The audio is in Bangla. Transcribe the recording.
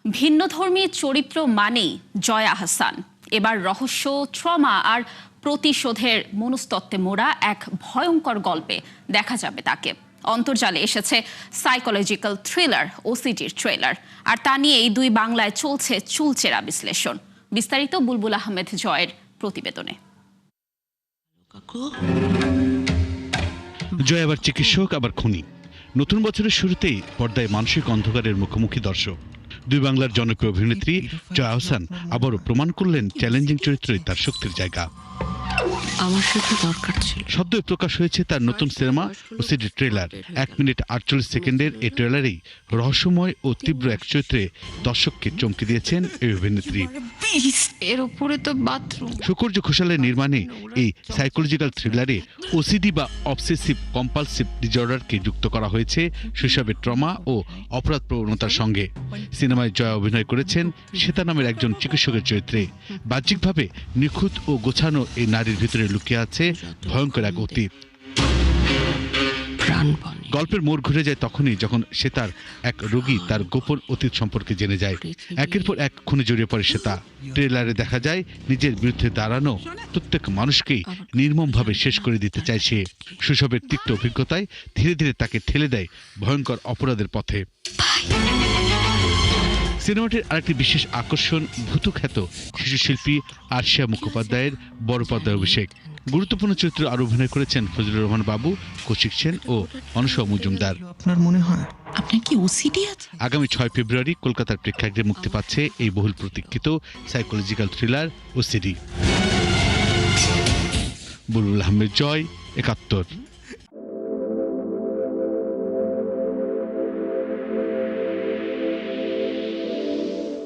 ভিন্নধর্মী চরিত্র মানেই জয়া আহসান। এবার রহস্য, ট্রমা আর প্রতিশোধের মনস্তত্ত্বে মোড়া এক ভয়ঙ্কর গল্পে দেখা যাবে তাকে। অন্তর্জালে এসেছে সাইকোলজিক্যাল থ্রিলার ওসিডির ট্রেলার, আর তা নিয়েই দুই বাংলায় চলছে চুলচেরা বিশ্লেষণ। বিস্তারিত বুলবুল আহমেদ জয়ের প্রতিবেদনে। জয় আবার চিকিৎসক, আবার খুনি। নতুন বছরের শুরুতেই পর্দায় মানসিক অন্ধকারের মুখোমুখি দর্শক। দুই বাংলার জনপ্রিয় অভিনেত্রী জয়া আহসান আবারও প্রমাণ করলেন চ্যালেঞ্জিং চরিত্রই তার শক্তির জায়গা। আমার সাথে দরকার ছিল। সদ্যই প্রকাশ হয়েছে তার নতুন সিনেমা ওসিডি ট্রেলার। 1 মিনিট 48 সেকেন্ডের এই ট্রেলারেই রহস্যময় ও তীব্র এক চরিত্রে দর্শককে চমকে দিয়েছেন এই অভিনেত্রী। এর উপরে তো বাথরুম। শোকর্য ঘোষালের নির্মাণে এই সাইকোলজিক্যাল থ্রিলারে ওসিডি বা অবসেসিভ কম্পালসিভ ডিসঅর্ডারকে যুক্ত করা হয়েছে শৈশবের ট্রমা ও অপরাধ প্রবণতার সঙ্গে। সিনেমায় জয়া অভিনয় করেছেন শ্বেতা নামের একজন চিকিৎসকের চরিত্রে। বাহ্যিকভাবে নিখুঁত ও গোছানো এই নারীর ভিতরে লুকিয়ে আছে ভয়ঙ্কর এক অতীত। গল্পের মোড় ঘুরে যায় তখনই যখন শ্বেতার এক রোগী তার গোপন অতীত সম্পর্কে জেনে যায়। একের পর এক খুনে জড়িয়ে পড়ে শ্বেতা। ট্রেলারে দেখা যায় নিজের বিরুদ্ধে দাঁড়ানো প্রত্যেক মানুষকেই নির্মমভাবে শেষ করে দিতে চায় সে। শৈশবের তিক্ত অভিজ্ঞতায় ধীরে ধীরে তাকে ঠেলে দেয় ভয়ঙ্কর অপরাধের পথে। সিনেমাটির আরেকটি বিশেষ আকর্ষণ ভূতখ্যাত শিশু শিল্পী আরশিয়া মুখোপাধ্যায়ের বড় পর্দায় অভিষেক। গুরুত্বপূর্ণ চরিত্রে আরো অভিনয় করেছেন ফজলুর রহমান বাবু, কৌশিক সেন ও অনুষা মজুমদার। আপনার মনে হয় আপনার কি ওসিডি আছে? আগামী 6 ফেব্রুয়ারি কলকাতার প্রেক্ষাগৃহে মুক্তি পাচ্ছে এই বহুল প্রতীক্ষিত সাইকোলজিক্যাল থ্রিলার ওসিডি। বুলবুল আহমেদ জয়, ৭১।